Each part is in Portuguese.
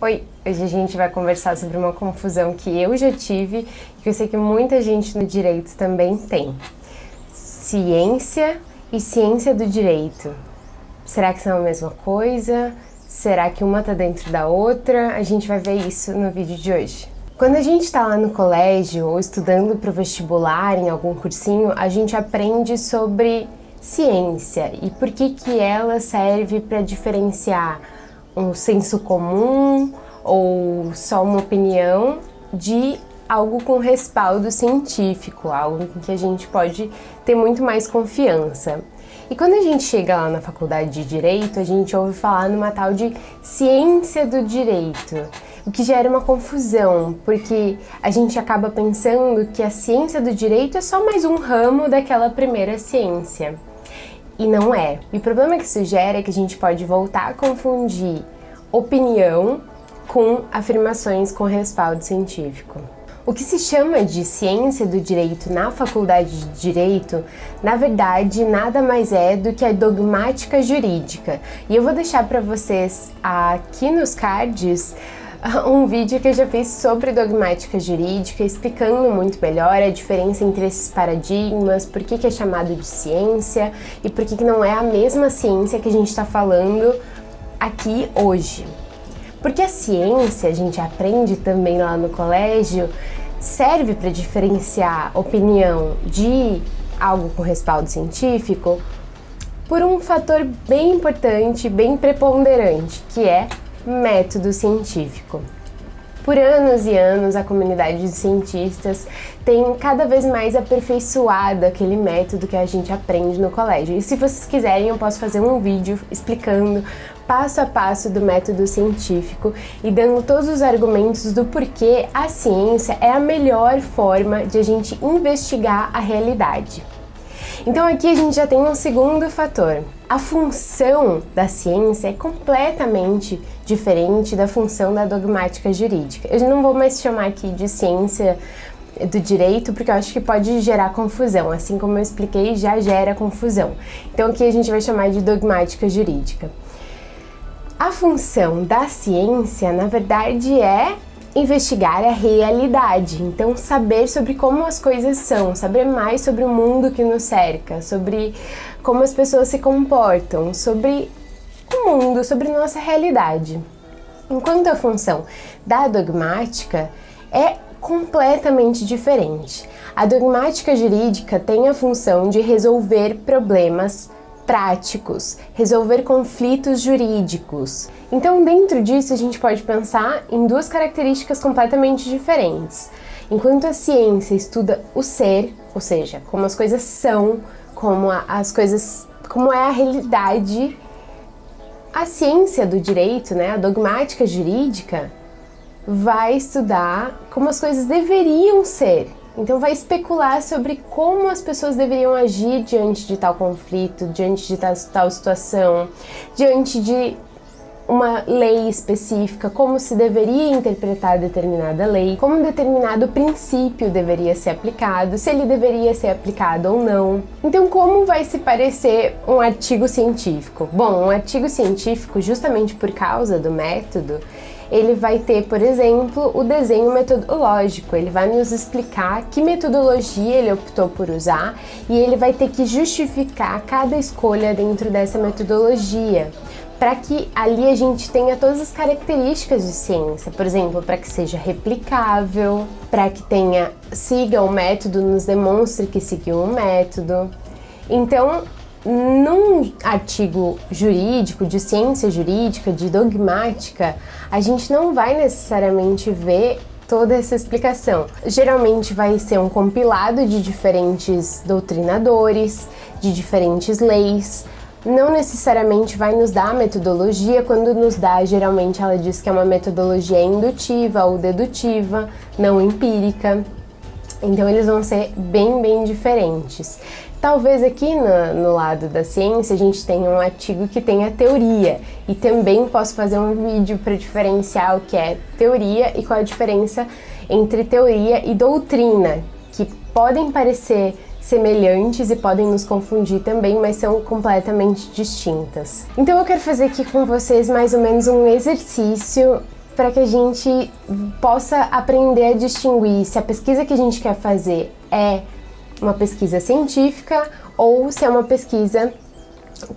Oi, hoje a gente vai conversar sobre uma confusão que eu já tive e que eu sei que muita gente no direito também tem. Ciência e ciência do direito. Será que são a mesma coisa? Será que uma tá dentro da outra? A gente vai ver isso no vídeo de hoje. Quando a gente está lá no colégio ou estudando para o vestibular em algum cursinho, a gente aprende sobre ciência e por que ela serve para diferenciar um senso comum ou só uma opinião de algo com respaldo científico, algo em que a gente pode ter muito mais confiança. E quando a gente chega lá na faculdade de Direito, a gente ouve falar numa tal de ciência do direito, o que gera uma confusão, porque a gente acaba pensando que a ciência do direito é só mais um ramo daquela primeira ciência. E não é. E o problema que isso gera é que a gente pode voltar a confundir opinião com afirmações com respaldo científico. O que se chama de ciência do direito na faculdade de Direito, na verdade, nada mais é do que a dogmática jurídica. E eu vou deixar para vocês aqui nos cards um vídeo que eu já fiz sobre dogmática jurídica, explicando muito melhor a diferença entre esses paradigmas, por que é chamado de ciência e por que não é a mesma ciência que a gente está falando aqui hoje. Porque a ciência, a gente aprende também lá no colégio, serve para diferenciar opinião de algo com respaldo científico por um fator bem importante, bem preponderante, que é método científico. Por anos e anos, a comunidade de cientistas tem cada vez mais aperfeiçoado aquele método que a gente aprende no colégio. E se vocês quiserem, eu posso fazer um vídeo explicando passo a passo do método científico e dando todos os argumentos do porquê a ciência é a melhor forma de a gente investigar a realidade. Então aqui a gente já tem um segundo fator. A função da ciência é completamente diferente da função da dogmática jurídica. Eu não vou mais chamar aqui de ciência do direito, porque eu acho que pode gerar confusão, assim como eu expliquei, já gera confusão. Então aqui a gente vai chamar de dogmática jurídica. A função da ciência, na verdade, é investigar a realidade, então saber sobre como as coisas são, saber mais sobre o mundo que nos cerca, sobre como as pessoas se comportam, sobre o mundo, sobre nossa realidade. Enquanto a função da dogmática é completamente diferente. A dogmática jurídica tem a função de resolver problemas práticos, resolver conflitos jurídicos. Então, dentro disso, a gente pode pensar em duas características completamente diferentes. Enquanto a ciência estuda o ser, ou seja, como as coisas são, como é a realidade, a ciência do direito, a dogmática jurídica, vai estudar como as coisas deveriam ser. Então vai especular sobre como as pessoas deveriam agir diante de tal conflito, diante de tal situação, diante de uma lei específica, como se deveria interpretar determinada lei, como um determinado princípio deveria ser aplicado, se ele deveria ser aplicado ou não. Então, como vai se parecer um artigo científico? Bom, um artigo científico, justamente por causa do método, ele vai ter, por exemplo, o desenho metodológico. Ele vai nos explicar que metodologia ele optou por usar e ele vai ter que justificar cada escolha dentro dessa metodologia, para que ali a gente tenha todas as características de ciência, por exemplo, para que seja replicável, para que siga o método, nos demonstre que seguiu o método. Então, num artigo jurídico, de ciência jurídica, de dogmática, a gente não vai necessariamente ver toda essa explicação. Geralmente vai ser um compilado de diferentes doutrinadores, de diferentes leis. Não necessariamente vai nos dar a metodologia. Quando nos dá, geralmente ela diz que é uma metodologia indutiva ou dedutiva, não empírica. Então eles vão ser bem diferentes. Talvez aqui no lado da ciência a gente tenha um artigo que tenha teoria, e também posso fazer um vídeo para diferenciar o que é teoria e qual a diferença entre teoria e doutrina, que podem parecer semelhantes e podem nos confundir também, mas são completamente distintas. Então eu quero fazer aqui com vocês mais ou menos um exercício para que a gente possa aprender a distinguir se a pesquisa que a gente quer fazer é uma pesquisa científica ou se é uma pesquisa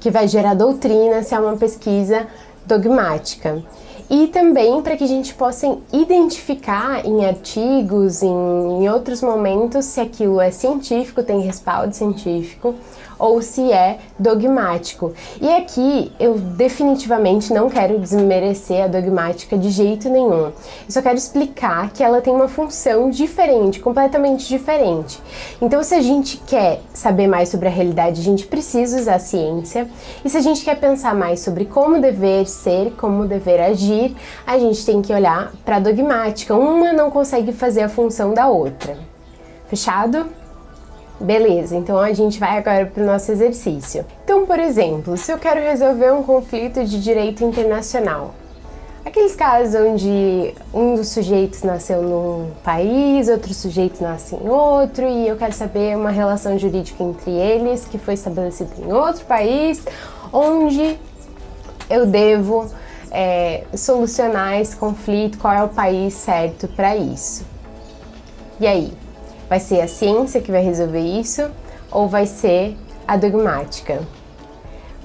que vai gerar doutrina, se é uma pesquisa dogmática. E também para que a gente possa identificar em artigos, em outros momentos, se aquilo é científico, tem respaldo científico, ou se é dogmático. E aqui eu definitivamente não quero desmerecer a dogmática de jeito nenhum. Eu só quero explicar que ela tem uma função diferente, completamente diferente. Então, se a gente quer saber mais sobre a realidade, a gente precisa usar a ciência. E se a gente quer pensar mais sobre como dever ser, como dever agir, a gente tem que olhar para a dogmática. Uma não consegue fazer a função da outra. Fechado? Beleza, então a gente vai agora para o nosso exercício. Então, por exemplo, se eu quero resolver um conflito de direito internacional, aqueles casos onde um dos sujeitos nasceu num país, outro sujeito nasce em outro, e eu quero saber uma relação jurídica entre eles que foi estabelecida em outro país, onde eu devo solucionar esse conflito, qual é o país certo para isso. E aí? Vai ser a ciência que vai resolver isso ou vai ser a dogmática?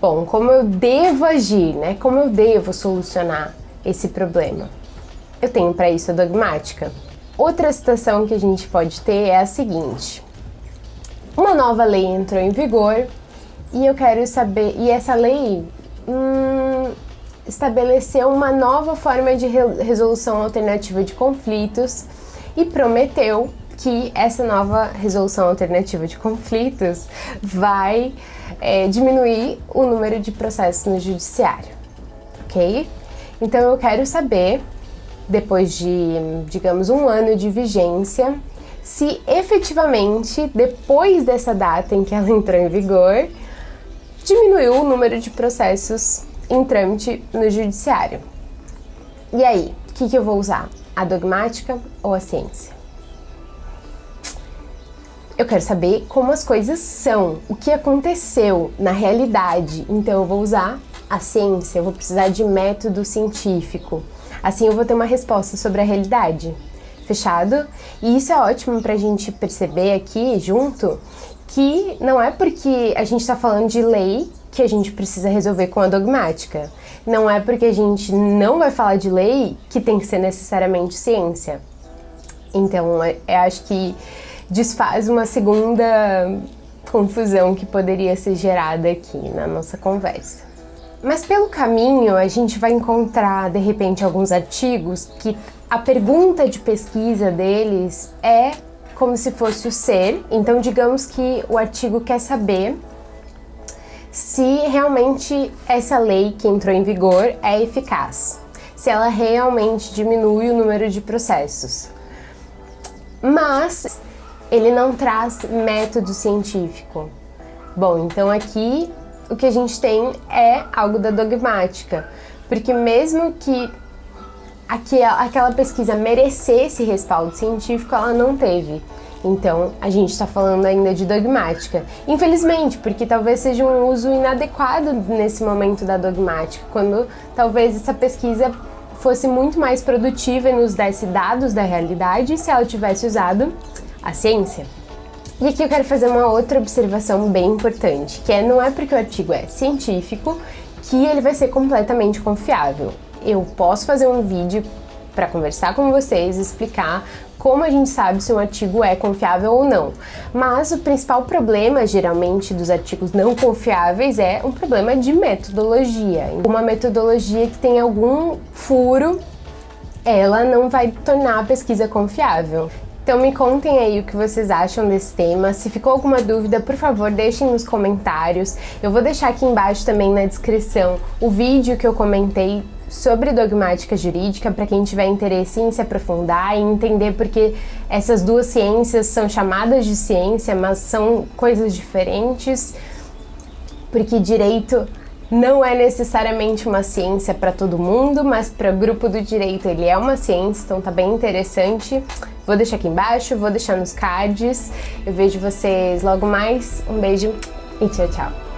Bom, como eu devo agir, né? Como eu devo solucionar esse problema? Eu tenho para isso a dogmática. Outra situação que a gente pode ter é a seguinte: uma nova lei entrou em vigor e eu quero saber, e essa lei estabeleceu uma nova forma de resolução alternativa de conflitos e prometeu que essa nova resolução alternativa de conflitos vai diminuir o número de processos no judiciário, ok? Então eu quero saber, depois de, digamos, 1 ano de vigência, se efetivamente, depois dessa data em que ela entrou em vigor, diminuiu o número de processos em trâmite no judiciário. E aí, o que eu vou usar? A dogmática ou a ciência? Eu quero saber como as coisas são, o que aconteceu na realidade. Então eu vou usar a ciência, eu vou precisar de método científico. Assim eu vou ter uma resposta sobre a realidade. Fechado? E isso é ótimo pra gente perceber aqui junto que não é porque a gente tá falando de lei que a gente precisa resolver com a dogmática. Não é porque a gente não vai falar de lei que tem que ser necessariamente ciência. Então eu acho que desfaz uma segunda confusão que poderia ser gerada aqui na nossa conversa. Mas pelo caminho a gente vai encontrar de repente alguns artigos que a pergunta de pesquisa deles é como se fosse o ser. Então digamos que o artigo quer saber se realmente essa lei que entrou em vigor é eficaz, se ela realmente diminui o número de processos. Mas ele não traz método científico. Bom, então aqui o que a gente tem é algo da dogmática, porque mesmo que aquela pesquisa merecesse respaldo científico, ela não teve. Então a gente está falando ainda de dogmática. Infelizmente, porque talvez seja um uso inadequado nesse momento da dogmática, quando talvez essa pesquisa fosse muito mais produtiva e nos desse dados da realidade se ela tivesse usado a ciência. E aqui eu quero fazer uma outra observação bem importante, que não é porque o artigo é científico que ele vai ser completamente confiável. Eu posso fazer um vídeo para conversar com vocês, explicar como a gente sabe se um artigo é confiável ou não. Mas o principal problema, geralmente, dos artigos não confiáveis é um problema de metodologia. Uma metodologia que tem algum furo, ela não vai tornar a pesquisa confiável. Então me contem aí o que vocês acham desse tema. Se ficou alguma dúvida, por favor, deixem nos comentários. Eu vou deixar aqui embaixo também na descrição o vídeo que eu comentei sobre dogmática jurídica, para quem tiver interesse em se aprofundar e entender porque essas duas ciências são chamadas de ciência, mas são coisas diferentes, porque direito não é necessariamente uma ciência para todo mundo, mas para o grupo do direito ele é uma ciência, então tá bem interessante. Vou deixar aqui embaixo, vou deixar nos cards. Eu vejo vocês logo mais. Um beijo e tchau, tchau.